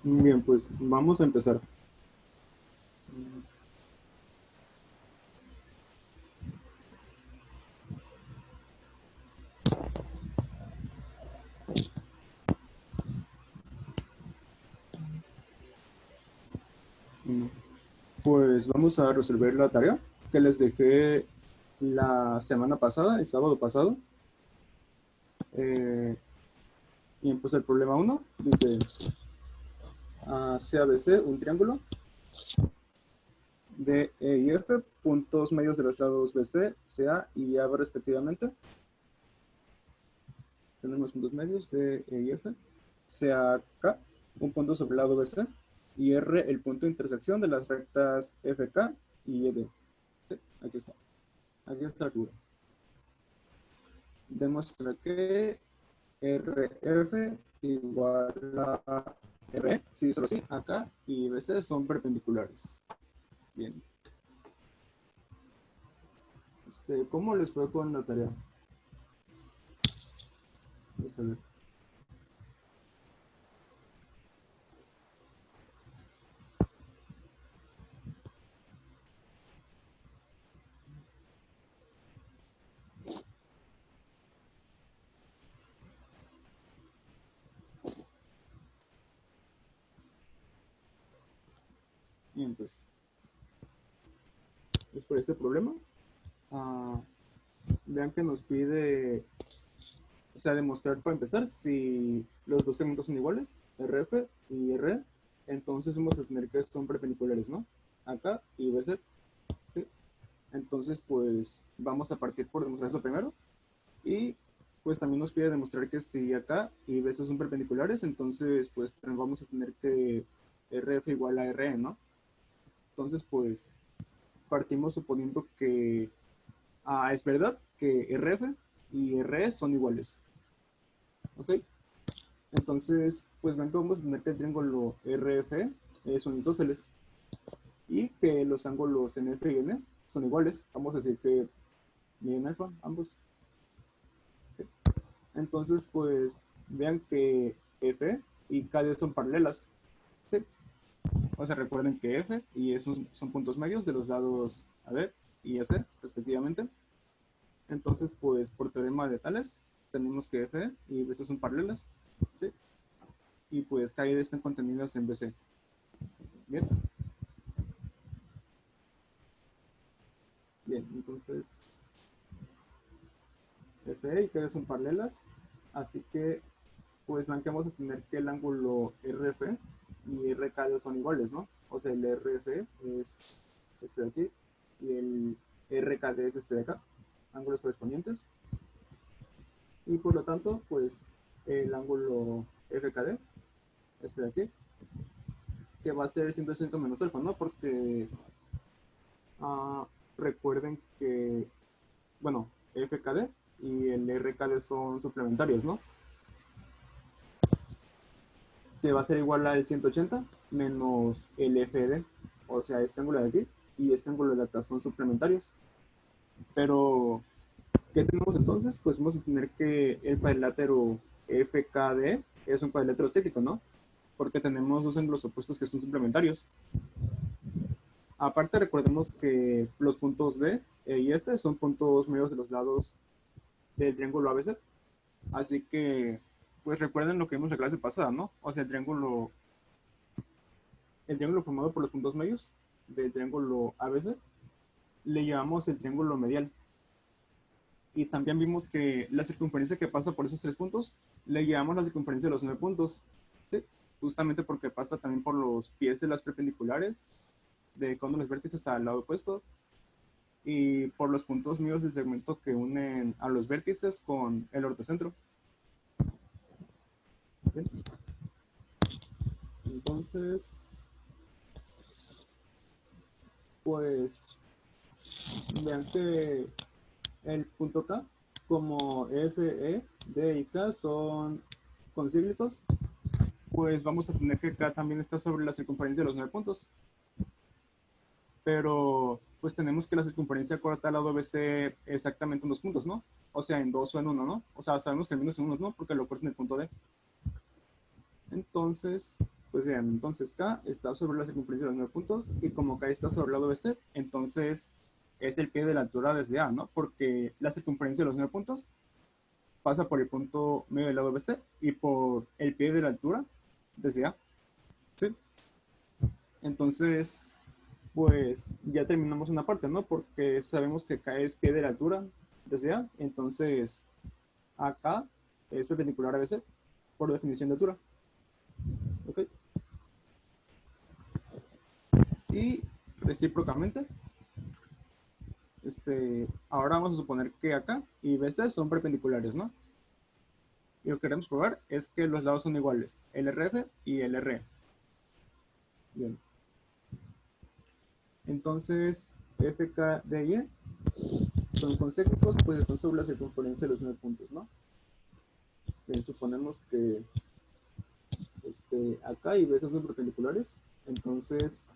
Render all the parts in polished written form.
Bien, pues vamos a empezar. Mm, Pues vamos a resolver la tarea que les dejé la semana pasada, el sábado pasado. Eh, y pues el problema uno dice CABC, un triángulo de E y F, puntos medios de los lados BC, CA y AB respectivamente. Tenemos puntos medios de E y F, CAK, un punto sobre el lado BC, y R, el punto de intersección de las rectas FK y ED. Sí, aquí está. Aquí está la figura. Demuestra que RF igual a RE, sí, solo así, acá y BC son perpendiculares. Bien. ¿Cómo les fue con la tarea? Vamos a ver. Bien, pues, es por este problema. Ah, vean que nos pide, o sea, demostrar para empezar si los dos segmentos son iguales, RF y RE, entonces vamos a tener que son perpendiculares, ¿no? Acá y BC, ¿sí? Entonces, pues, vamos a partir por demostrar eso primero. Y pues también nos pide demostrar que si acá y BC son perpendiculares, entonces pues vamos a tener que RF igual a RE, ¿no? Entonces pues partimos suponiendo que es verdad que RF y RE son iguales. ¿Ok? Entonces pues ven que vamos a tener que el triángulo RF son isósceles y que los ángulos NF y N son iguales. Vamos a decir que miden alfa ambos. ¿Ok? Entonces, pues vean que F y KD son paralelas. ¿Sí? O sea, recuerden que F y esos son puntos medios de los lados AB y AC, respectivamente. Entonces, pues por teorema de Tales, tenemos que F y BC son paralelas. ¿Sí? Y pues KD están contenidos en BC. Bien. Bien, entonces F y KD son paralelas. Así que, pues vean que vamos a tener que el ángulo RF y RKD son iguales, ¿no? O sea, el RF es este de aquí y el RKD es este de acá, ángulos correspondientes. Y por lo tanto, pues el ángulo FKD, este de aquí, que va a ser 180 menos alfa, ¿no? Porque uh, recuerden que, bueno, FKD y el RKD son suplementarios, ¿no? Que va a ser igual al 180 menos el FD, o sea, este ángulo de aquí y este ángulo de acá son suplementarios. Pero, ¿qué tenemos entonces? Pues vamos a tener que el cuadrilátero FKD es un cuadrilátero cíclico, ¿no? Porque tenemos dos ángulos opuestos que son suplementarios. Aparte, recordemos que los puntos D y F son puntos medios de los lados del triángulo ABC. Así que, pues recuerden lo que vimos en la clase pasada, ¿no? O sea, el triángulo formado por los puntos medios del triángulo ABC le llamamos el triángulo medial. Y también vimos que la circunferencia que pasa por esos tres puntos le llamamos la circunferencia de los 9 puntos. ¿Sí? Justamente porque pasa también por los pies de las perpendiculares de cada uno de los vértices al lado opuesto y por los puntos medios del segmento que unen a los vértices con el ortocentro. ¿Bien? Entonces, pues vean que el punto K, como F, E, D y K son concíclicos, pues vamos a tener que K también está sobre la circunferencia de los 9 puntos. Pero pues tenemos que la circunferencia corta al lado BC exactamente en 2 puntos, ¿no? O sea, en 2 o en 1, ¿no? O sea, sabemos que el menos en 1, ¿no? Porque lo corta en el punto D. Entonces, Pues bien, entonces K está sobre la circunferencia de los 9 puntos y como K está sobre el lado BC, entonces es el pie de la altura desde A, ¿no? Porque la circunferencia de los 9 puntos pasa por el punto medio del lado BC y por el pie de la altura desde A, ¿sí? Entonces, pues ya terminamos una parte, ¿no? Porque sabemos que K es pie de la altura desde A, entonces AK es perpendicular a BC por definición de altura, ¿ok? Y recíprocamente, ahora vamos a suponer que acá y BC son perpendiculares, ¿no? Y lo que queremos probar es que los lados son iguales, el RF y el RE. Bien. Entonces, FK de Y son concéntricos, pues están sobre la circunferencia de los 9 puntos, ¿no? Bien, suponemos que acá y BC son perpendiculares, entonces,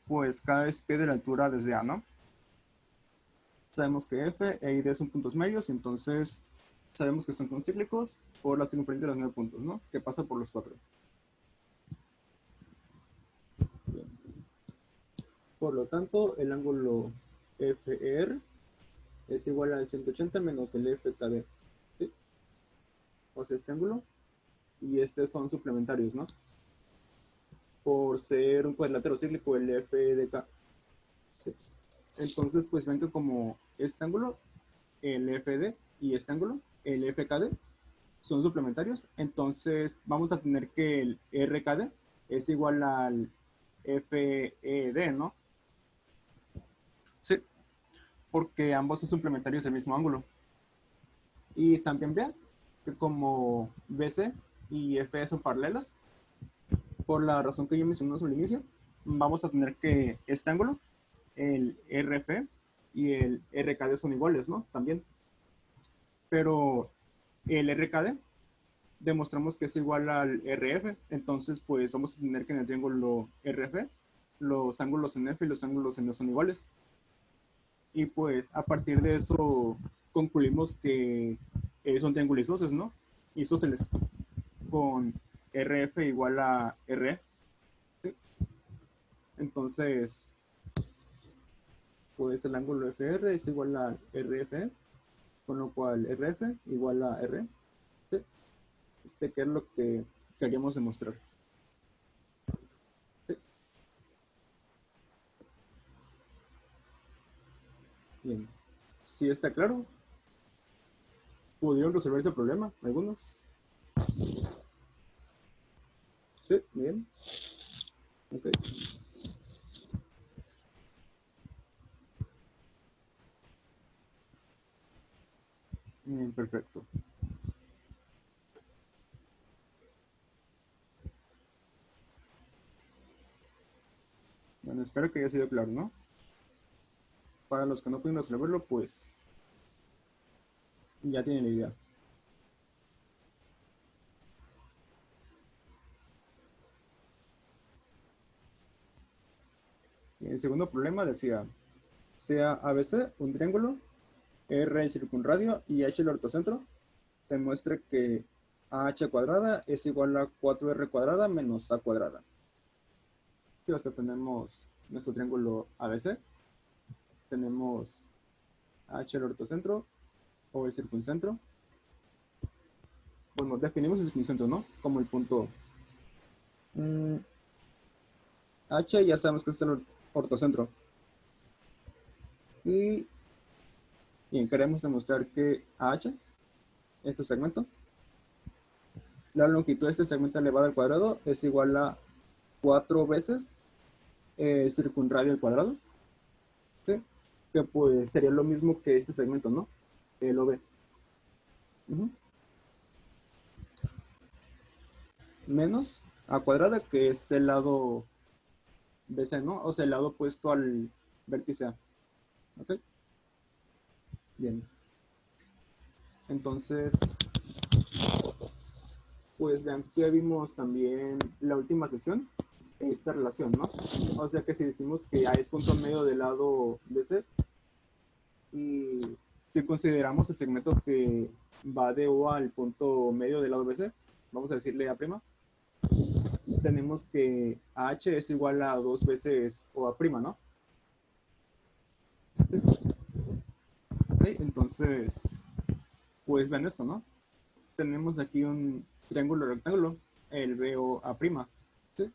pues K es pie de la altura desde A, ¿no? Sabemos que F e y D son puntos medios, entonces sabemos que son concíclicos por la circunferencia de los 9 puntos, ¿no? Que pasa por los 4. Bien. Por lo tanto, el ángulo FER es igual al 180 menos el FKD, ¿sí? O sea, este ángulo y son suplementarios, ¿no? Por ser un cuadrilátero cíclico, el FDK. ¿Sí? Entonces, pues ven que como este ángulo, el FD y este ángulo, el FKD, son suplementarios, entonces vamos a tener que el RKD es igual al FED, ¿no? Sí, porque ambos son suplementarios del mismo ángulo. Y también vean que como BC y FE son paralelas, por la razón que yo mencioné al inicio, vamos a tener que este ángulo, el RF y el RKD son iguales, ¿no? También. Pero el RKD demostramos que es igual al RF, entonces pues vamos a tener que en el triángulo RF los ángulos en F y los ángulos en E son iguales. Y pues a partir de eso concluimos que son triángulos isósceles, ¿no? Isósceles con RF igual a RE. ¿Sí? Entonces, pues el ángulo FR es igual a RF, con lo cual RF igual a R. ¿Sí? Que es lo que queríamos demostrar. ¿Sí? Bien. ¿Sí está claro? ¿Pudieron resolver ese problema? ¿Algunos? Sí, bien. Ok. Bien, perfecto. Bueno, espero que haya sido claro, ¿no? Para los que no pudieron resolverlo, pues ya tienen la idea. Y el segundo problema decía, sea ABC un triángulo, R el circunradio y H el ortocentro, demuestre que AH cuadrada es igual a 4R cuadrada menos A cuadrada. Aquí tenemos nuestro triángulo ABC, tenemos H el ortocentro o el circuncentro. Bueno, definimos el circuncentro, ¿no? Como el punto H, ya sabemos que es el ortocentro. Y bien, queremos demostrar que AH, este segmento, la longitud de este segmento elevado al cuadrado es igual a 4 veces el circunradio al cuadrado, ¿sí? Que pues sería lo mismo que este segmento, ¿no? El OB. Menos A cuadrada, que es el lado BC, ¿no? O sea, el lado opuesto al vértice A. ¿Ok? Bien. Entonces, pues vean que vimos también la última sesión, esta relación, ¿no? O sea que si decimos que A es punto medio del lado BC y si consideramos el segmento que va de O al punto medio del lado BC, vamos a decirle A', tenemos que H es igual a 2 veces OA', ¿no? ¿Sí? Okay, entonces, pues vean esto, ¿no? Tenemos aquí un triángulo rectángulo, el BOA', ¿sí?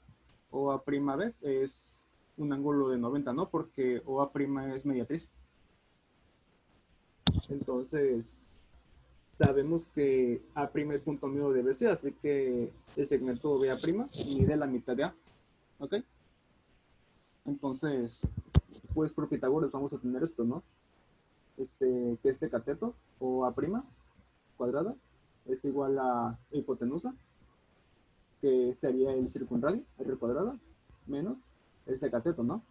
OA''B es un ángulo de 90, ¿no? Porque OA' es mediatriz. Entonces, sabemos que A' es punto medio de BC, así que el segmento BA' mide la mitad de A. ¿Ok? Entonces, pues por Pitágoras vamos a tener esto, ¿no? Que este cateto, o A' cuadrada, es igual a hipotenusa, que sería el circunradio, R cuadrada, menos este cateto, ¿no?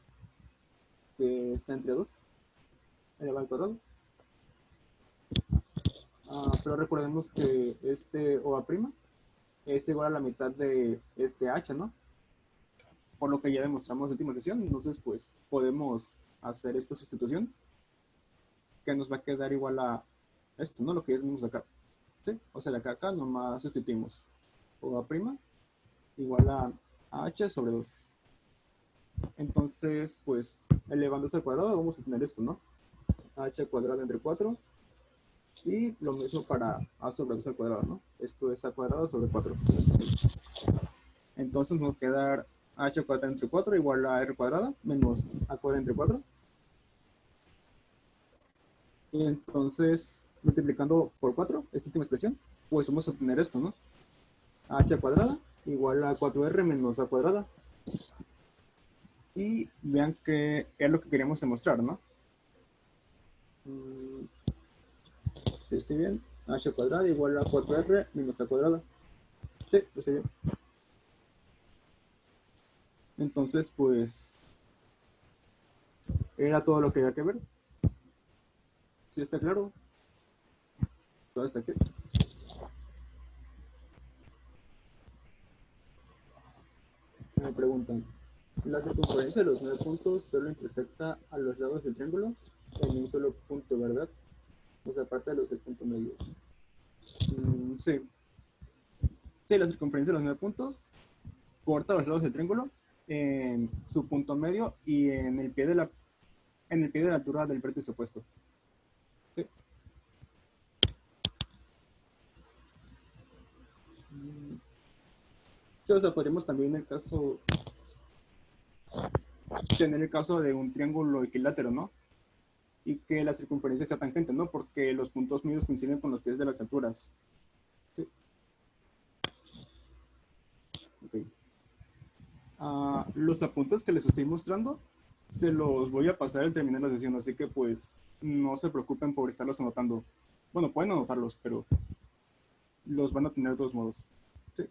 Que es entre 2, elevado al cuadrado. Pero recordemos que este OA' es igual a la mitad de este H, ¿no? Por lo que ya demostramos en la última sesión. Entonces, pues podemos hacer esta sustitución que nos va a quedar igual a esto, ¿no? Lo que ya tenemos acá. ¿Sí? O sea, de acá a acá nomás sustituimos OA' igual a H sobre 2. Entonces, pues elevando esto al cuadrado, vamos a tener esto, ¿no? H cuadrado entre 4. Y lo mismo para A sobre 2 al cuadrado, ¿no? Esto es A cuadrado sobre 4. Entonces nos va a quedar H cuadrada entre 4 igual a R cuadrada menos A cuadrada entre 4. Y entonces, multiplicando por 4, esta última expresión, pues vamos a obtener esto, ¿no? H cuadrada igual a 4R menos A cuadrada. Y vean que es lo que queríamos demostrar, ¿no? Si estoy bien, H cuadrada igual a 4R menos A cuadrada. Sí, lo estoy bien. Entonces, pues, era todo lo que había que ver. ¿Sí está claro? Todo está aquí. Me preguntan, la circunferencia de los 9 puntos solo intersecta a los lados del triángulo en un solo punto, ¿verdad? O sea, aparte de los del punto medio. Sí. Sí, la circunferencia de los 9 puntos corta los lados del triángulo en su punto medio y en el pie de la altura del vértice opuesto. Sí. Sí, o sea, podríamos también tener el caso de un triángulo equilátero, ¿no? Y que la circunferencia sea tangente, ¿no? Porque los puntos medios coinciden con los pies de las alturas. Sí. Ok. Los apuntes que les estoy mostrando se los voy a pasar al terminar la sesión, así que pues no se preocupen por estarlos anotando. Bueno, pueden anotarlos, pero los van a tener de todos modos. Sí.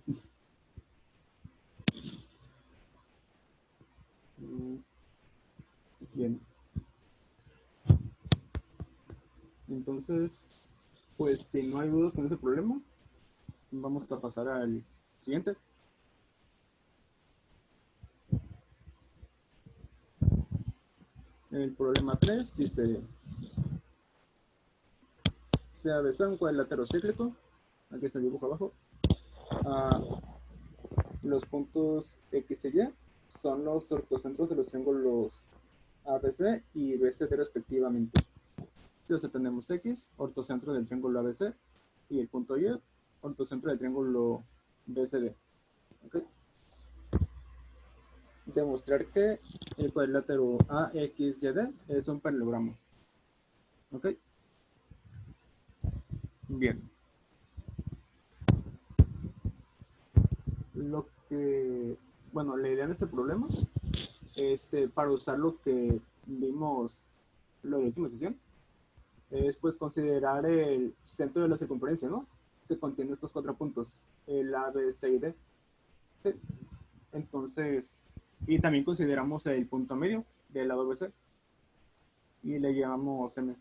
Bien. Entonces, pues si no hay dudas con ese problema, vamos a pasar al siguiente. El problema 3 dice, se avesa un cuadrilátero cíclico, aquí está el dibujo abajo, los puntos X y Y son los ortocentros de los triángulos ABC y BCD respectivamente. Entonces tenemos X, ortocentro del triángulo ABC, y el punto Y, ortocentro del triángulo BCD. ¿Okay? Demostrar que el cuadrilátero AXYD es un paralelogramo. ¿Ok? Bien. Bueno, la idea de este problema, para usar lo que vimos en la última sesión, es pues considerar el centro de la circunferencia, ¿no? Que contiene estos 4 puntos, el A, B, C y D. ¿Sí? Entonces, y también consideramos el punto medio del lado BC y le llamamos M.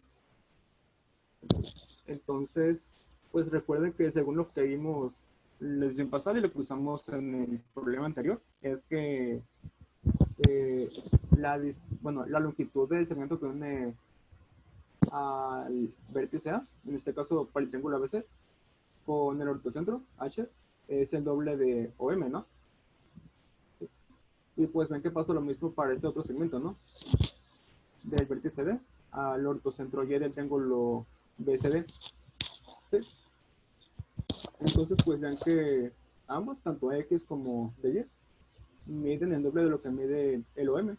Entonces, pues recuerden que según lo que vimos en la sesión pasada y lo que usamos en el problema anterior, es que eh, la longitud del segmento que une al vértice A, en este caso para el triángulo ABC, con el ortocentro H, es el doble de OM, ¿no? Y pues ven que pasa lo mismo para este otro segmento, ¿no? Del vértice D al ortocentro Y del triángulo BCD. ¿Sí? Entonces, pues vean que ambos, tanto X como DY, miden el doble de lo que mide el OM.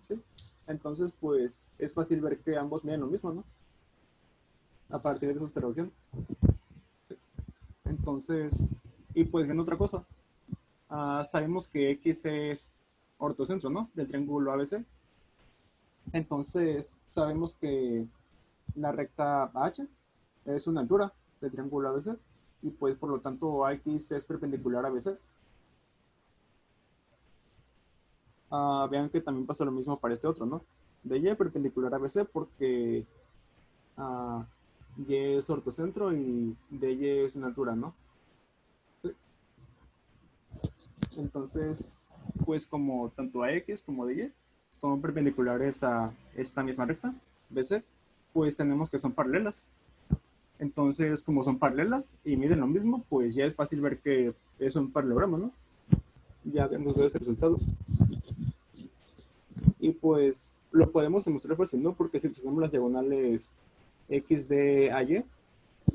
¿Sí? Entonces, pues es fácil ver que ambos miden lo mismo, ¿no? A partir de esa observación. Entonces, y pues viendo otra cosa, sabemos que X es ortocentro, ¿no? Del triángulo ABC. Entonces, sabemos que la recta H es una altura del triángulo ABC y pues por lo tanto X es perpendicular a ABC. Vean que también pasa lo mismo para este otro, ¿no? De Y perpendicular a BC porque uh, Y es ortocentro y de Y es una altura, ¿no? Entonces, pues como tanto a X como de Y son perpendiculares a esta misma recta, BC, pues tenemos que son paralelas. Entonces, como son paralelas y miden lo mismo, pues ya es fácil ver que es un paralelogramo, ¿no? Ya vemos ese resultado. Y pues lo podemos demostrar fácil, ¿no? Porque si utilizamos las diagonales X de A, Y,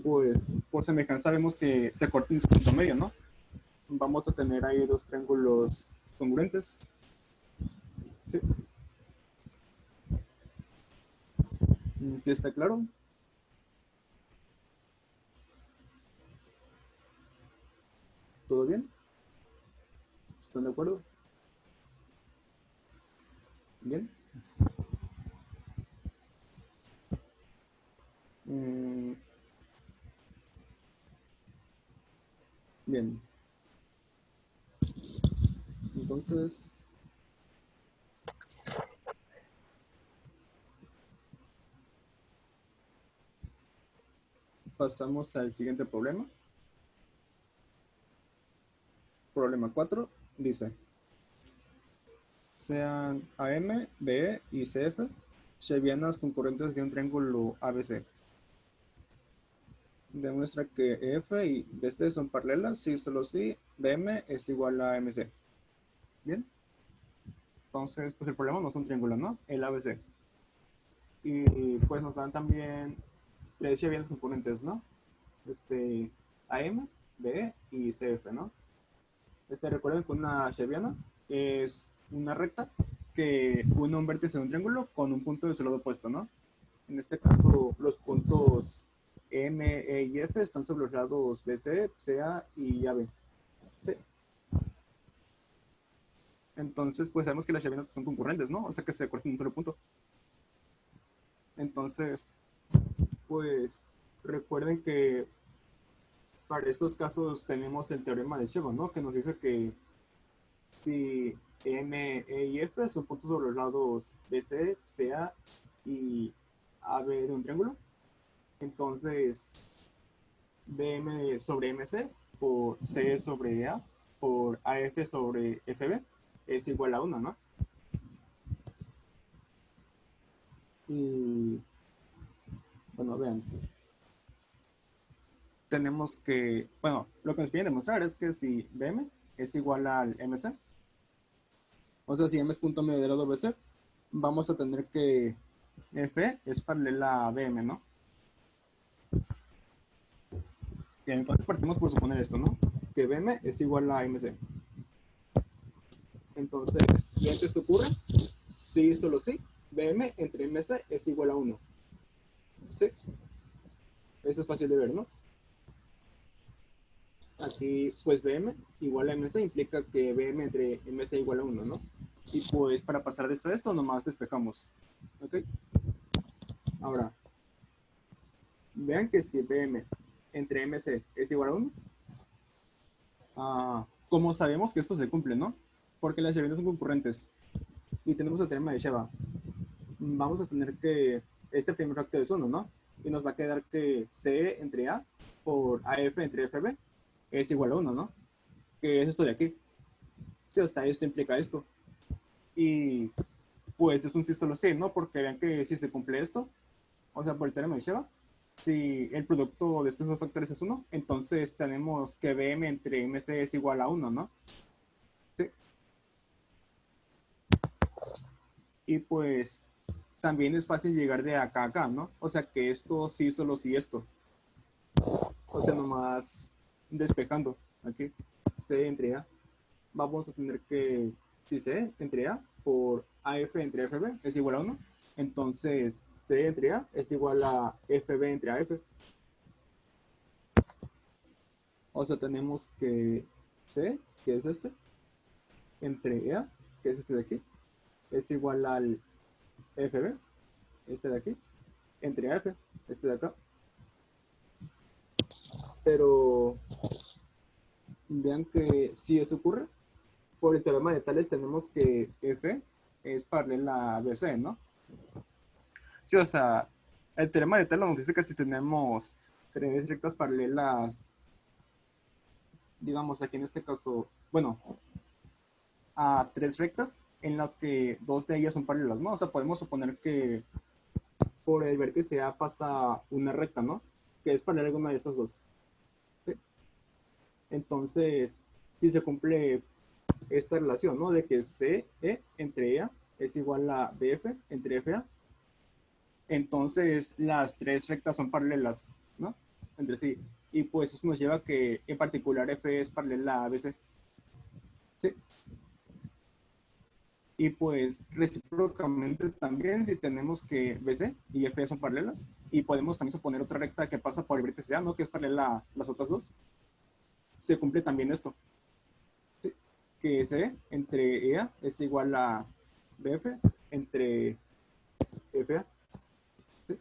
pues por semejanza vemos que se corta en su punto medio, ¿no? Vamos a tener ahí dos triángulos congruentes. ¿Sí? ¿Sí está claro? ¿Todo bien? ¿Están de acuerdo? ¿Bien? Mm, bien. Entonces, pasamos al siguiente problema. Problema 4 dice, sean AM, BE y CF chevianas concurrentes de un triángulo ABC. Demuestra que F y BC son paralelas si solo si BM es igual a MC. Bien. Entonces, pues el problema no es un triángulo, ¿no? El ABC. Y pues nos dan también tres chevianas concurrentes, ¿no? AM, BE y CF, ¿no? Recuerden que una cheviana es una recta que une un vértice de un triángulo con un punto de su lado opuesto, ¿no? En este caso, los puntos M, E y F están sobre los lados BC, CA y AB. Sí. Entonces, pues sabemos que las chevianas son concurrentes, ¿no? O sea que se cortan en un solo punto. Entonces, pues recuerden que para estos casos tenemos el teorema de Chevan, ¿no? Que nos dice que si M, E y F son puntos sobre los lados BC, CA y AB de un triángulo, entonces BM sobre MC por C sobre A por AF sobre FB es igual a 1, ¿no? Y bueno, vean, tenemos que, bueno, lo que nos piden demostrar es que si BM es igual al MC, o sea, si M es punto medio del lado BC, vamos a tener que F es paralela a BM, ¿no? Bien, entonces partimos por suponer esto, ¿no? Que BM es igual a MC. Entonces, ¿y antes qué ocurre? Sí, solo sí, BM entre MC es igual a 1. ¿Sí? Eso es fácil de ver, ¿no? Aquí, pues BM igual a MC implica que BM entre MC igual a 1, ¿no? Y pues para pasar de esto a esto, nomás despejamos. ¿Ok? Ahora, vean que si BM entre MC es igual a 1, como sabemos que esto se cumple, ¿no? Porque las chevianas son concurrentes y tenemos el teorema de Sheva, vamos a tener que este primer factor es 1, ¿no? Y nos va a quedar que C entre A por AF entre FB es igual a 1, ¿no? Que es esto de aquí. Sí, o sea, esto implica esto. Y pues es un sí solo sí, ¿no? Porque vean que si se cumple esto, o sea, por el teorema de Sheva, si el producto de estos dos factores es 1, entonces tenemos que BM entre MC es igual a 1, ¿no? Sí. Y pues también es fácil llegar de acá a acá, ¿no? O sea que esto sí, solo sí esto. O sea, nomás despejando aquí. C entre A. Vamos a tener que, si C entre A por AF entre FB es igual a 1, entonces C entre A es igual a FB entre AF. O sea, tenemos que C, que es este, entre A, que es este de aquí, es igual al FB, este de aquí, entre AF, este de acá. Pero vean que si eso ocurre, por el teorema de Tales tenemos que F es paralela a BC, ¿no? Sí, o sea, el teorema de Tales nos dice que si tenemos tres rectas paralelas, digamos aquí en este caso, bueno, a tres rectas en las que dos de ellas son paralelas, ¿no? O sea, podemos suponer que por el vértice A pasa una recta, ¿no? Que es paralela a alguna de esas dos. ¿Sí? Entonces, si se cumple esta relación, ¿no? De que CE entre EA es igual a BF entre FA, entonces las tres rectas son paralelas, ¿no? Entre sí. Y pues eso nos lleva a que en particular F es paralela a ABC. ¿Sí? Y pues recíprocamente también si tenemos que BC y F son paralelas y podemos también suponer otra recta que pasa por el vértice A, ¿no? Que es paralela a las otras dos, se cumple también esto. ¿Sí? Que C entre EA es igual a BF entre FA. ¿Sí?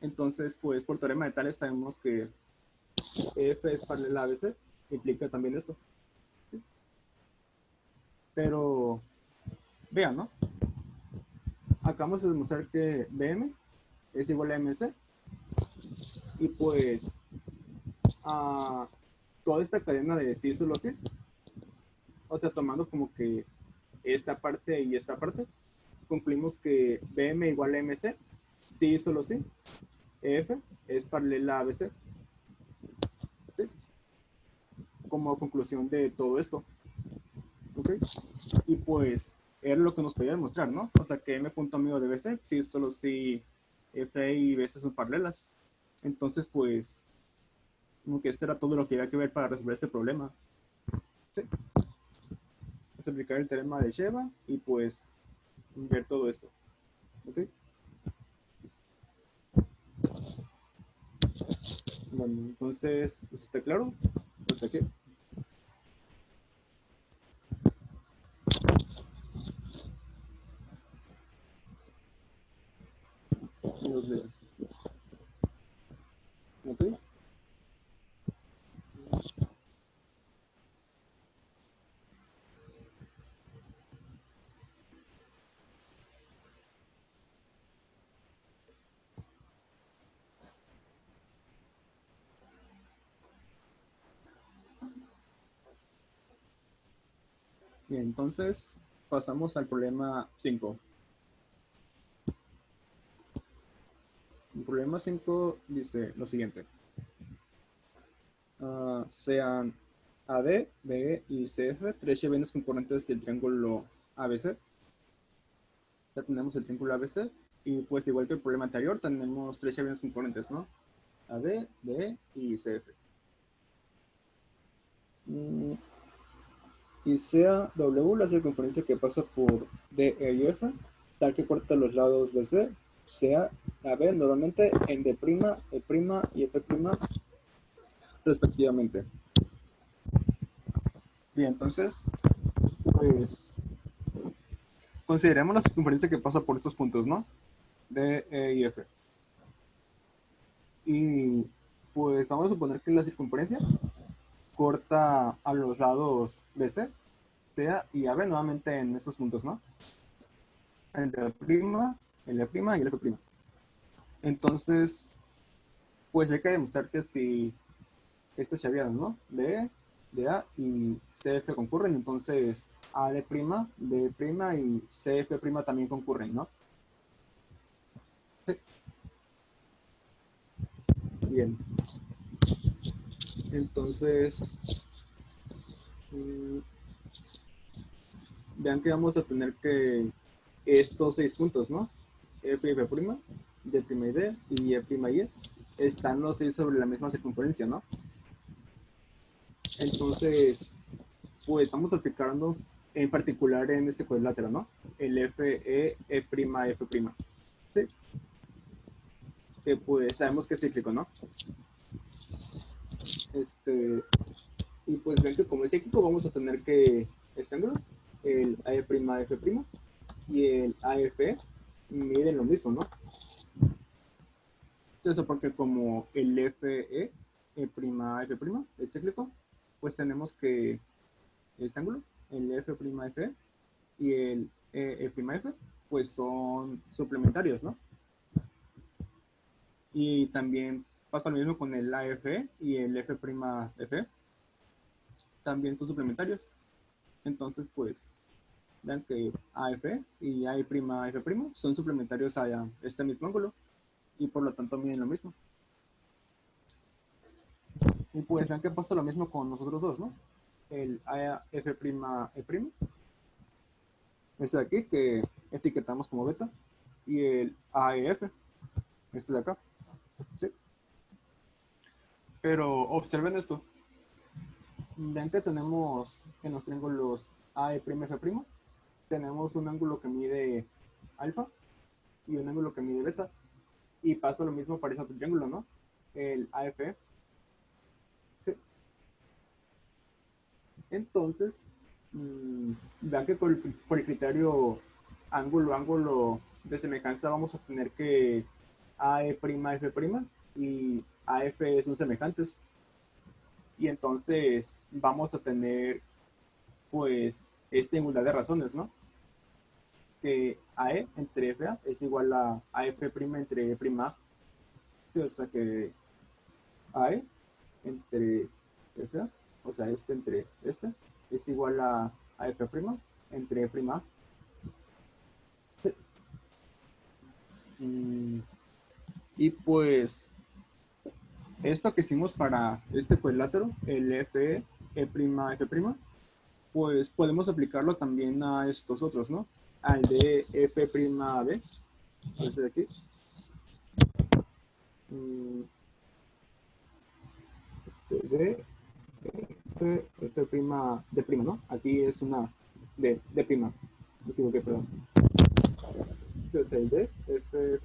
Entonces, pues por teorema de Tales sabemos que F es paralela a BC, implica también esto. ¿Sí? Pero vean, ¿no? Acabamos de demostrar que BM es igual a MC y pues a toda esta cadena de sí solo sí, o sea, tomando como que esta parte y esta parte, concluimos que BM igual a MC, sí solo sí, F es paralela a ABC, ¿sí? Como conclusión de todo esto, ¿ok? Y pues era lo que nos podía demostrar, ¿no? O sea, que M punto amigo de BC, sí solo sí F y BC son paralelas. Entonces, pues, como que esto era todo lo que había que ver para resolver este problema. ¿Sí? Es aplicar el teorema de Sheva y pues ver todo esto. ¿Ok? Bueno, entonces, pues, ¿está claro? ¿Hasta aquí? Los leo. ¿Ok? Bien, entonces pasamos al problema 5. El problema 5 dice lo siguiente. Sean AD, BE y CF, tres bienes concurrentes del triángulo ABC. Ya tenemos el triángulo ABC y pues igual que el problema anterior tenemos tres bienes concurrentes, ¿no? AD, BE y CF. Y sea W la circunferencia que pasa por DE y F, tal que corta los lados BC, sea AB normalmente en D', E' y F' respectivamente. Bien, entonces, pues consideremos la circunferencia que pasa por estos puntos, ¿no? D, E y F. Y pues vamos a suponer que la circunferencia corta a los lados BC, sea y AB nuevamente en estos puntos, ¿no? El D', el E' y el F'. Entonces, pues hay que demostrar que si estas chaveadas, ¿no? De A y CF concurren, entonces A de prima, D' y CF' también concurren, ¿no? Bien. Entonces, vean que vamos a tener que estos 6 puntos, ¿no? F y F', D' y D y E' y E, están los 6 sobre la misma circunferencia, ¿no? Entonces, pues vamos a fijarnos en particular en este cuadrilátero, ¿no? El FE, E', F'. ¿Sí? Que pues sabemos que es cíclico, ¿no? Y pues ven que como es cíclico vamos a tener que este ángulo, el AE'F' y el AFE miden lo mismo, ¿no? Entonces, porque como el FE, F' es cíclico, pues tenemos que este ángulo, el F'F y el E'F, pues son suplementarios, ¿no? Y también pasa lo mismo con el AFE y el F'F, también son suplementarios. Entonces, pues, vean que AF y A'F' son suplementarios a este mismo ángulo y por lo tanto miden lo mismo. Y pues vean que pasa lo mismo con nosotros dos, ¿no? El AF'E', este de aquí que etiquetamos como beta, y el AEF, este de acá, ¿sí? Pero observen esto, vean que tenemos en los triángulos AE'F', tenemos un ángulo que mide alfa y un ángulo que mide beta, y pasa lo mismo para ese otro triángulo, ¿no? El AFE, ¿sí? Entonces, vean que por el criterio ángulo de semejanza vamos a tener que AE', F' y AF son semejantes. Y entonces vamos a tener pues esta igualdad de razones, ¿no? Que AE entre FA es igual a AF' entre E'A. Sí, o sea que AE entre FA, o sea, este entre este, es igual a F' entre E'A. Sí. Y pues esto que hicimos para este cuadrilátero, el FE, F', pues podemos aplicarlo también a estos otros, ¿no? Al de F'B, este de aquí. De F', D', ¿no? Aquí es una D'. Me equivoqué, perdón. Entonces el D, F'D',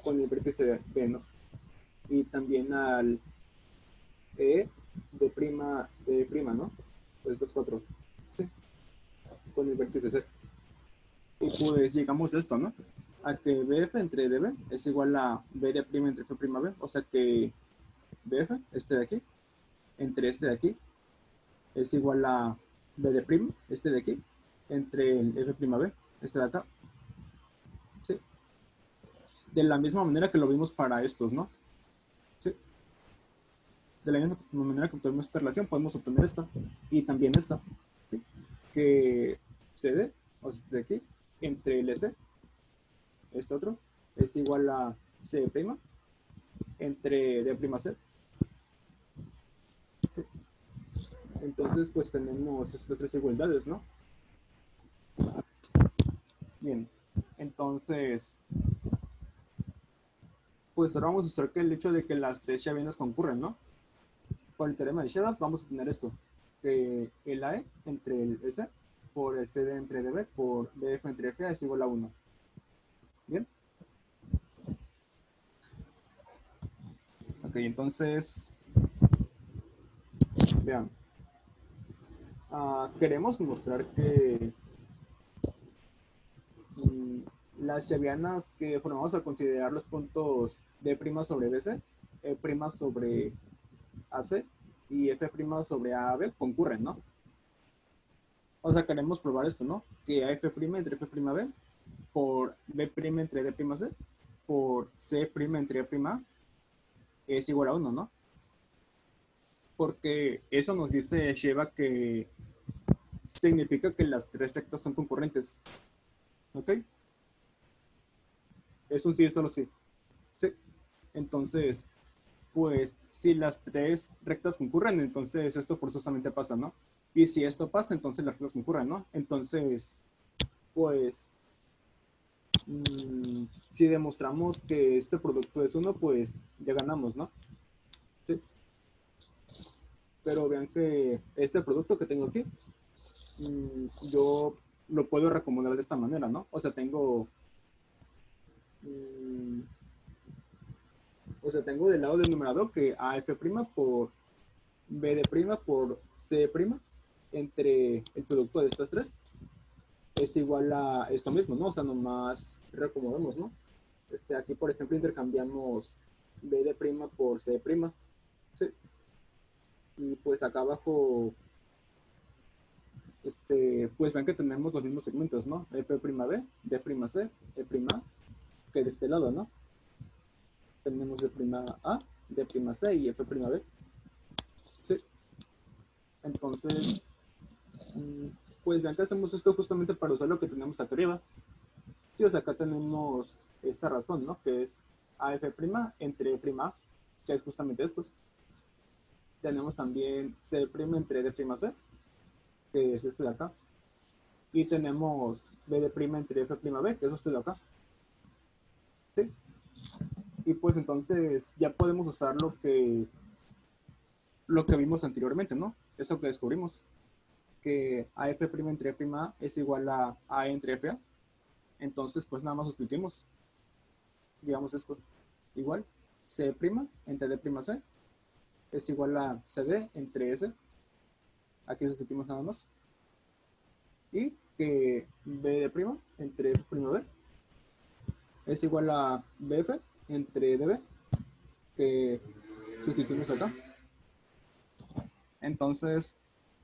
con el vértice B, ¿no? Y también al E, D', ¿no? Pues estos cuatro, ¿sí? Con el vértice C. Y pues llegamos a esto, ¿no? A que BF entre DB es igual a BD' entre F'B, o sea que BF, este de aquí, entre este de aquí, es igual a BD', este de aquí, entre el F'B, este de acá. ¿Sí? De la misma manera que lo vimos para estos, ¿no? ¿Sí? De la misma manera que obtenemos esta relación, podemos obtener esta y también esta, ¿sí? Que CD, o sea, de aquí, entre el S, este otro, es igual a C' entre D'C. ¿Sí? Entonces, pues tenemos estas tres igualdades, ¿no? Bien, entonces, pues ahora vamos a usar que el hecho de que las tres chavinas concurren, ¿no? Por el teorema de Sheva vamos a tener esto, que el AE entre el S por el CD entre DB por BF entre FA es igual a 1. Bien. Ok, entonces, vean. Queremos mostrar que las chevianas que formamos al considerar los puntos D' sobre BC, E' sobre AC y F' sobre AB concurren, ¿no? O sea, queremos probar esto, ¿no? Que AF' entre F'B por B' entre D'C por C' entre E'A es igual a 1, ¿no? Porque eso nos dice Sheva que significa que las tres rectas son concurrentes. ¿Ok? Es un sí, es solo sí. Sí. Entonces, pues si las tres rectas concurren, entonces esto forzosamente pasa, ¿no? Y si esto pasa, entonces las rectas concurren, ¿no? Entonces, pues, si demostramos que este producto es uno, pues ya ganamos, ¿no? Sí. Pero vean que este producto que tengo aquí, yo lo puedo reacomodar de esta manera, ¿no? O sea, mm, tengo del lado del numerador que AF' por BD' por C' entre el producto de estas tres es igual a esto mismo, ¿no? O sea, nomás reacomodamos, ¿no? Aquí, por ejemplo, intercambiamos BD' por C', ¿sí? Y pues acá abajo, pues ven que tenemos los mismos segmentos, ¿no? F'B, D'C, E'A, que de este lado, ¿no? Tenemos D'A, D'C y F'B, ¿sí? Entonces, pues vean que hacemos esto justamente para usar lo que tenemos acá arriba. Y o sea, acá tenemos esta razón, ¿no? Que es AF' entre F'A, que es justamente esto. Tenemos también C' entre D'C, que es esto de acá. Y tenemos BD' entre F'B, que es esto de acá. ¿Sí? Y pues entonces ya podemos usar lo que vimos anteriormente, ¿no? Eso que descubrimos, que AF' entre F'A es igual a A entre F'a. Entonces, pues nada más sustituimos. Digamos esto. Igual, C' entre D'C es igual a CD entre S. Aquí sustituimos nada más. Y que B' entre F'B es igual a BF entre DB, que sustituimos acá. Entonces,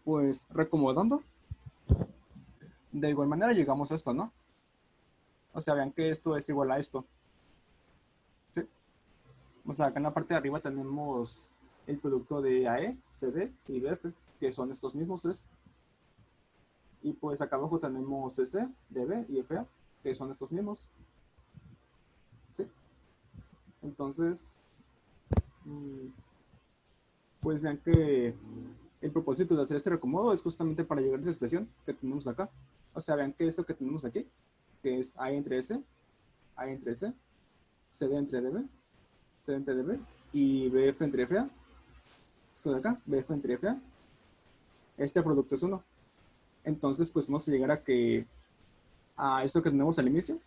pues recomodando, de igual manera llegamos a esto, ¿no? O sea, vean que esto es igual a esto. ¿Sí? O sea, acá en la parte de arriba tenemos el producto de AE, CD y BF, que son estos mismos tres. Y pues acá abajo tenemos CC, DB y FA, que son estos mismos. ¿Sí? Entonces, pues vean que el propósito de hacer este reacomodo es justamente para llegar a esa expresión que tenemos acá. O sea, vean que esto que tenemos aquí, que es A entre S, A entre S, CD entre DB, CD entre DB y BF entre FA, esto de acá, BF entre FA, este producto es 1. Entonces, pues vamos a llegar a esto que tenemos al inicio,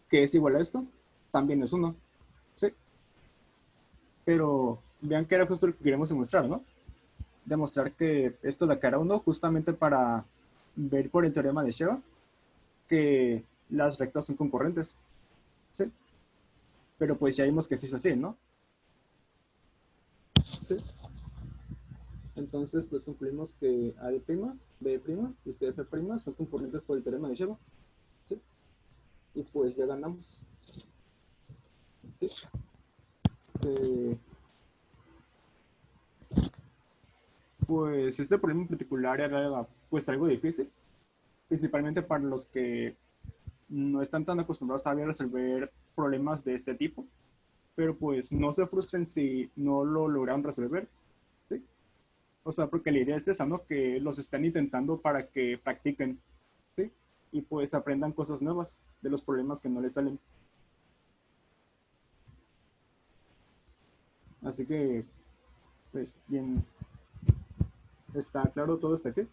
que es igual a esto, también es 1. ¿Sí? Pero vean que era justo lo que queremos demostrar, ¿no? Demostrar que esto de acá era 1 justamente para ver por el teorema de Sheva que las rectas son concurrentes. ¿Sí? Pero pues ya vimos que sí es así, ¿no? ¿Sí? Entonces, pues concluimos que AD', B' y CF' son concurrentes por el teorema de Sheva. ¿Sí? Y pues ya ganamos. ¿Sí? Pues este problema en particular era pues algo difícil, principalmente para los que no están tan acostumbrados a resolver problemas de este tipo, pero pues no se frustren si no lo logran resolver, ¿sí? O sea, porque la idea es esa, ¿no? Que los están intentando para que practiquen, ¿sí? Y pues aprendan cosas nuevas de los problemas que no les salen. Así que, pues bien, está claro todo hasta aquí.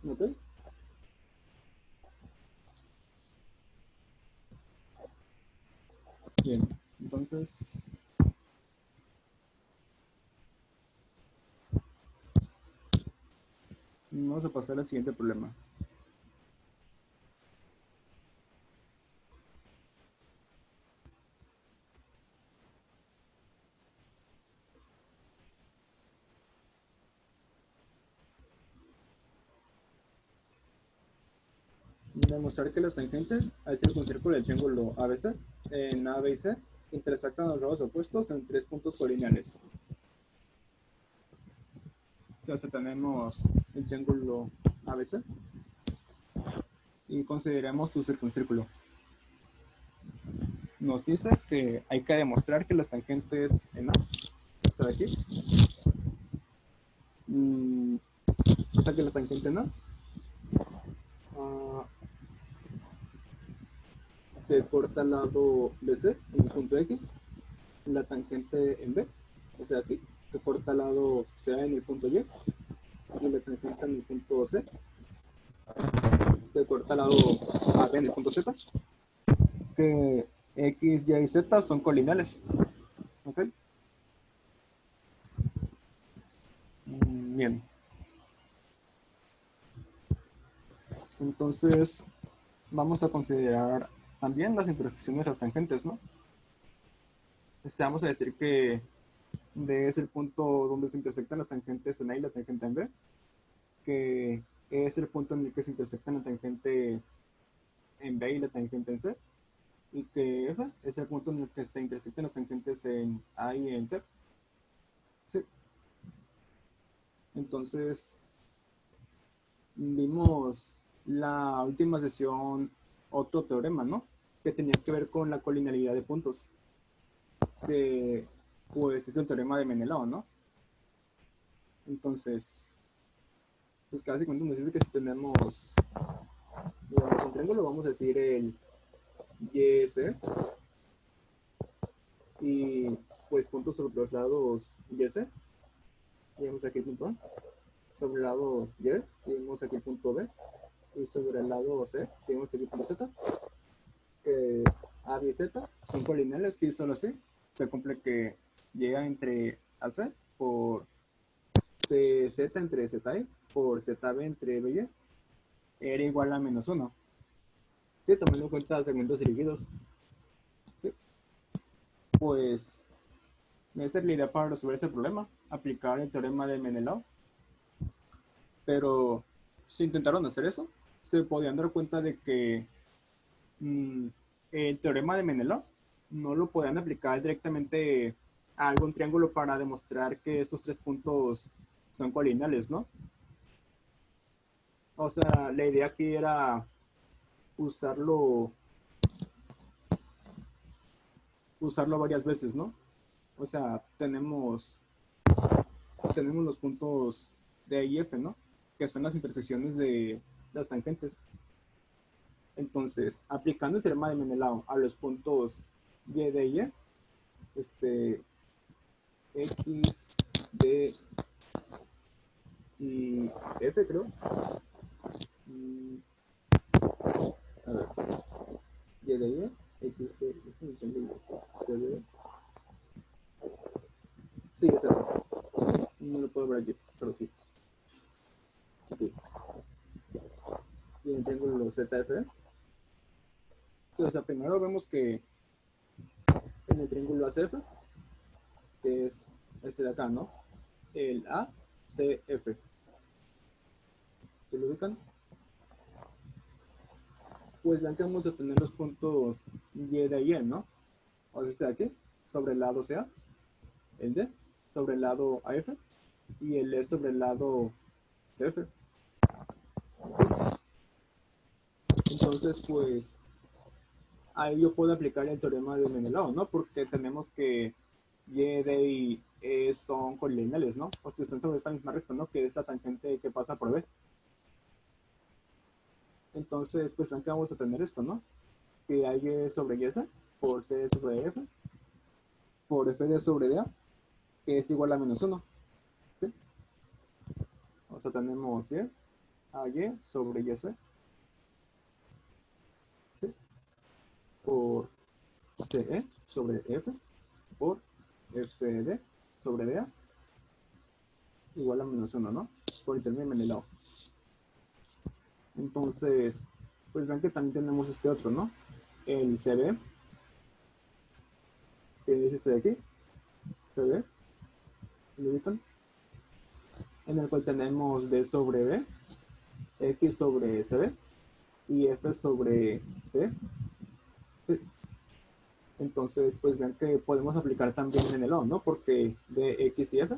¿Ok? Bien, entonces vamos a pasar al siguiente problema. Demostrar que las tangentes al circuncírculo del triángulo ABC en A, B y C intersectan los lados opuestos en tres puntos colineales. Entonces tenemos el triángulo ABC y consideremos su circuncírculo. Nos dice que hay que demostrar que las tangentes en A, esta de aquí, o sea que la tangente en A que corta el lado BC en el punto X, la tangente en B, o sea aquí, que corta el lado CA en el punto Y, y la tangente en el punto C, que corta el lado AB en el punto Z, que X, Y y Z son colineales. ¿Ok? Bien. Entonces, vamos a considerar también las intersecciones de las tangentes, ¿no? Vamos a decir que D es el punto donde se intersectan las tangentes en A y la tangente en B, que E es el punto en el que se intersectan la tangente en B y la tangente en C, y que F es el punto en el que se intersectan las tangentes en A y en C. ¿Sí? Entonces, vimos la última sesión otro teorema, ¿no? Que tenía que ver con la colinealidad de puntos, que pues es el teorema de Menelao, ¿no? Entonces, pues básicamente nos dice que si tenemos, digamos, un triángulo, vamos a decir el YC, y pues puntos sobre los lados YC, tenemos aquí el punto A, sobre el lado Y, tenemos aquí el punto B, y sobre el lado C, tenemos aquí el punto Z, que A, B y Z son colineales, sí, solo así, se cumple que llega entre AC por CZ entre ZI por ZB entre BY era igual a -1. Sí, tomando en cuenta segmentos dirigidos. Sí. Pues esa es la idea para resolver ese problema, aplicar el teorema de Menelao. Pero si intentaron hacer eso, se podían dar cuenta de que el teorema de Menelao no lo podían aplicar directamente a algún triángulo para demostrar que estos tres puntos son colineales, ¿no? O sea, la idea aquí era usarlo varias veces, ¿no? O sea, tenemos los puntos de I y F, ¿no? Que son las intersecciones de las tangentes. Entonces, aplicando el teorema de Menelao a los puntos Y de Y, X, D y F, creo. A ver, Y de Y, X, D, C, D. Sí, es F. No lo puedo ver aquí, pero sí. Aquí. Y el triángulo ZF. Sí, o sea, primero vemos que en el triángulo ACF, que es este de acá, ¿no? El ACF. ¿Se lo ubican? Pues vean que vamos a tener los puntos Y de Y, ¿no? O sea, este de aquí, sobre el lado CA, el D, sobre el lado AF, y el E sobre el lado CF. Entonces, pues, ahí yo puedo aplicar el teorema de Menelao, ¿no? Porque tenemos que Y, D y E son colineales, ¿no? O sea, están sobre esta misma recta, ¿no? Que es la tangente que pasa por B. Entonces, pues, vean que vamos a tener esto, ¿no? Que hay Y sobre Y por C sobre F, por FD sobre DA, que es igual a -1. ¿Sí? O sea, tenemos Y a Y sobre YC, ¿sí? Por CE sobre F, por FD sobre DA, igual a -1, ¿no? Por el término de Menelao. Entonces, pues ven que también tenemos este otro, ¿no? El CB, que es este de aquí, CB, ¿lo ubican? En el cual tenemos D sobre B, X sobre CB y F sobre C. Sí. Entonces, pues vean que podemos aplicar también en el O, ¿no? Porque de X y F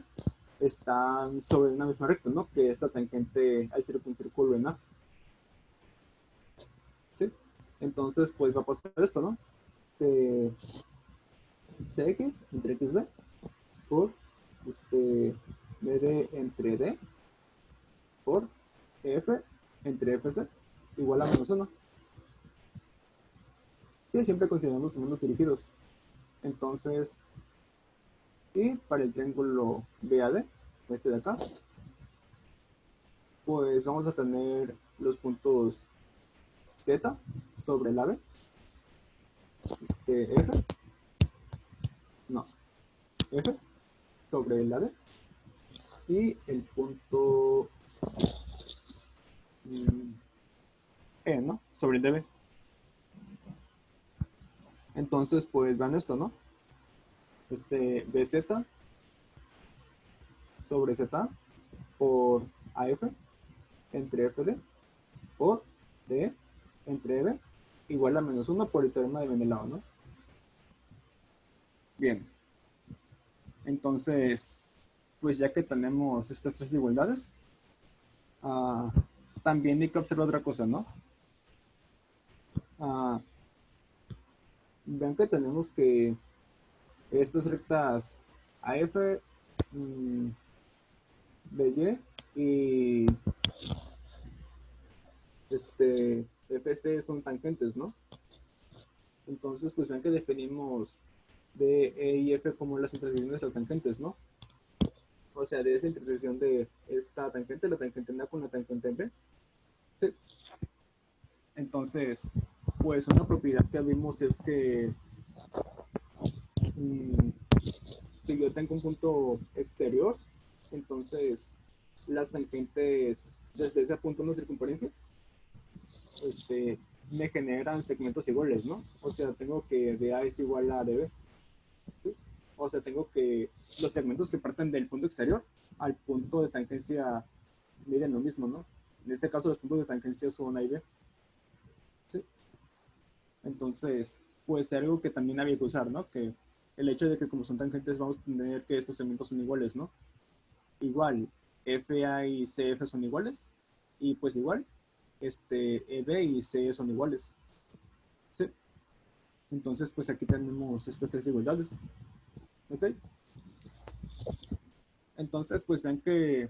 están sobre una misma recta, ¿no? Que es la tangente al circuncírculo en A. ¿Sí? Entonces, pues va a pasar esto, ¿no? Que CX entre XB por BD entre D por F entre FC igual a -1. Sí, siempre considerando los segundos dirigidos. Entonces, y para el triángulo BAD, este de acá, pues vamos a tener los puntos Z sobre el AB, F, no, F sobre el AD y el punto E, ¿no? Sobre el DB. Entonces, pues vean esto, ¿no? BZ sobre Z por AF entre FD por D entre EB igual a -1 por el teorema de Menelao, ¿no? Bien. Entonces, pues ya que tenemos estas tres igualdades, también hay que observar otra cosa, ¿no? Vean que tenemos que estas rectas AF, BY y FC son tangentes, ¿no? Entonces, pues vean que definimos D, E y F como las intersecciones de las tangentes, ¿no? O sea, de esta intersección de esta tangente, la tangente en A con la tangente en B. Sí. Entonces, pues una propiedad que vimos es que si yo tengo un punto exterior, entonces las tangentes desde ese punto de circunferencia me generan segmentos iguales, ¿no? O sea, tengo que DA es igual a DB. ¿Sí? O sea, tengo que los segmentos que parten del punto exterior al punto de tangencia miden lo mismo, ¿no? En este caso los puntos de tangencia son A y B. ¿Sí? Entonces, pues algo que también había que usar, ¿no? Que el hecho de que como son tangentes vamos a tener que estos segmentos son iguales, ¿no? Igual, FA y CF son iguales y pues igual, EB y CE son iguales. ¿Sí? Entonces, pues aquí tenemos estas tres igualdades. ¿Ok? Entonces, pues vean que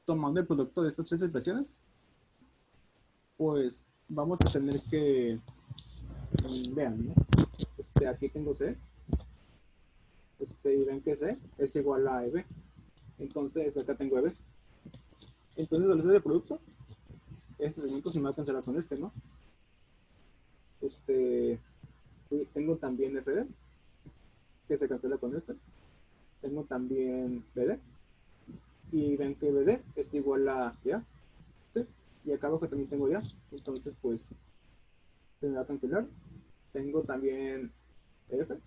tomando el producto de estas tres expresiones, pues vamos a tener que, vean, ¿no? Aquí tengo C, y ven que C es igual a EB. Entonces, acá tengo EB. Entonces, al hacer el producto, este segmento se me va a cancelar con este, ¿no? Tengo también FD, que se cancela con este. Tengo también BD. Y ven que BD es igual a ya. ¿Sí? Y acá abajo también tengo ya. Entonces, pues, se me va a cancelar. Tengo también F.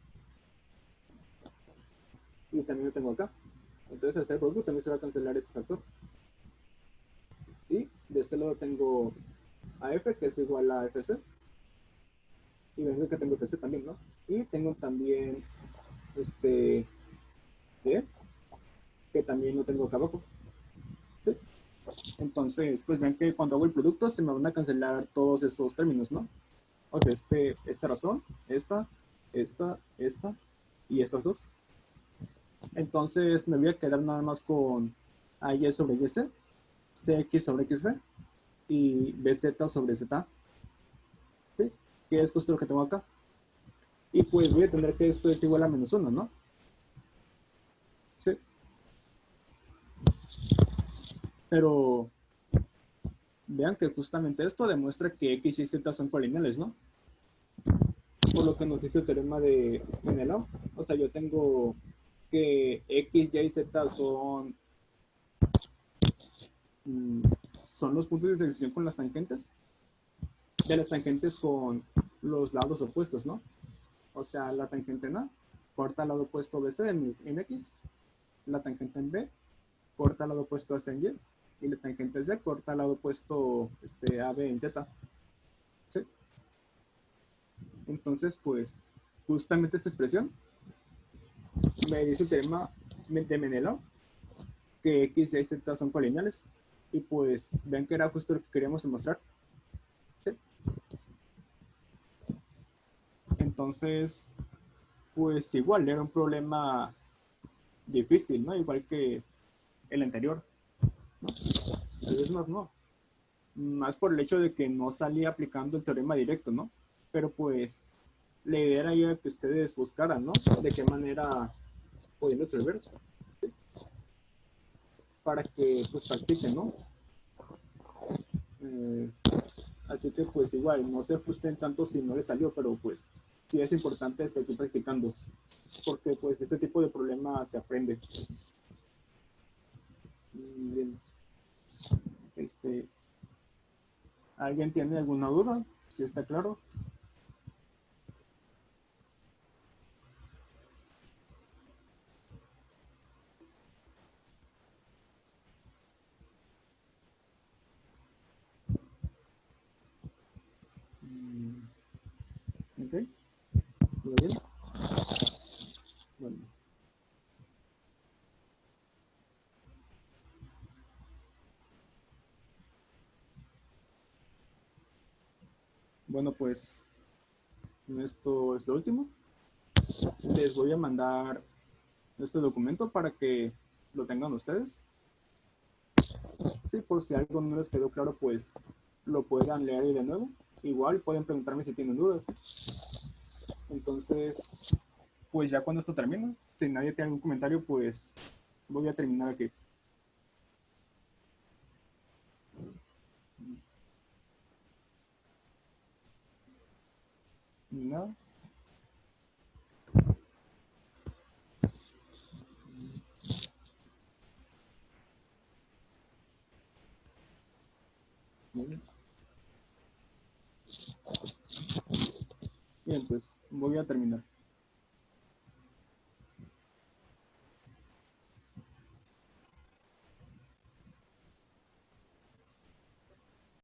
Y también lo tengo acá. Entonces, al hacer el producto también se va a cancelar este factor. Y de este lado tengo AF, que es igual a FC. Y ven que tengo FC también, ¿no? Y tengo también D, que también lo tengo acá abajo. ¿Sí? Entonces, pues ven que cuando hago el producto se me van a cancelar todos esos términos, ¿no? O sea, esta razón, esta y estas dos. Entonces me voy a quedar nada más con AY sobre YC, CX sobre XB y BZ sobre Z. ¿Sí? Que es justo lo que tengo acá. Y pues voy a tener que esto es igual a -1, ¿no? Sí. Pero vean que justamente esto demuestra que X y Z son polinomiales, ¿no? Por lo que nos dice el teorema de Menelao. O sea, yo tengo que X, Y, Z son los puntos de intersección con las tangentes, de las tangentes con los lados opuestos, ¿no? O sea, la tangente en A corta al lado opuesto BC en X, la tangente en B corta al lado opuesto AC en Y la tangente Z corta al lado opuesto AB en Z. ¿Sí? Entonces, pues, justamente esta expresión me dice el teorema de Menelao que X, Y, Z son colineales. Y pues ven que era justo lo que queríamos demostrar. ¿Sí? Entonces, pues igual era un problema difícil, ¿no? Igual que el anterior, ¿no? Tal vez más no. Más por el hecho de que no salía aplicando el teorema directo, ¿no? Pero pues la idea era ya que ustedes buscaran, ¿no? De qué manera podían resolver para que pues practiquen, ¿no? Eh, Así que pues igual, no se frustren tanto si no les salió, pero pues sí es importante seguir practicando, porque pues de este tipo de problemas se aprende. Bien, este, ¿alguien tiene alguna duda? Si está claro. Ok, muy bien. Bueno, bueno, pues esto es lo último. Les voy a mandar este documento para que lo tengan ustedes. Sí, por si algo no les quedó claro, pues lo puedan leer ahí de nuevo. Igual pueden preguntarme si tienen dudas. Entonces, pues ya cuando esto termine, si nadie tiene algún comentario, pues voy a terminar aquí. Nada. Bien, pues voy a terminar.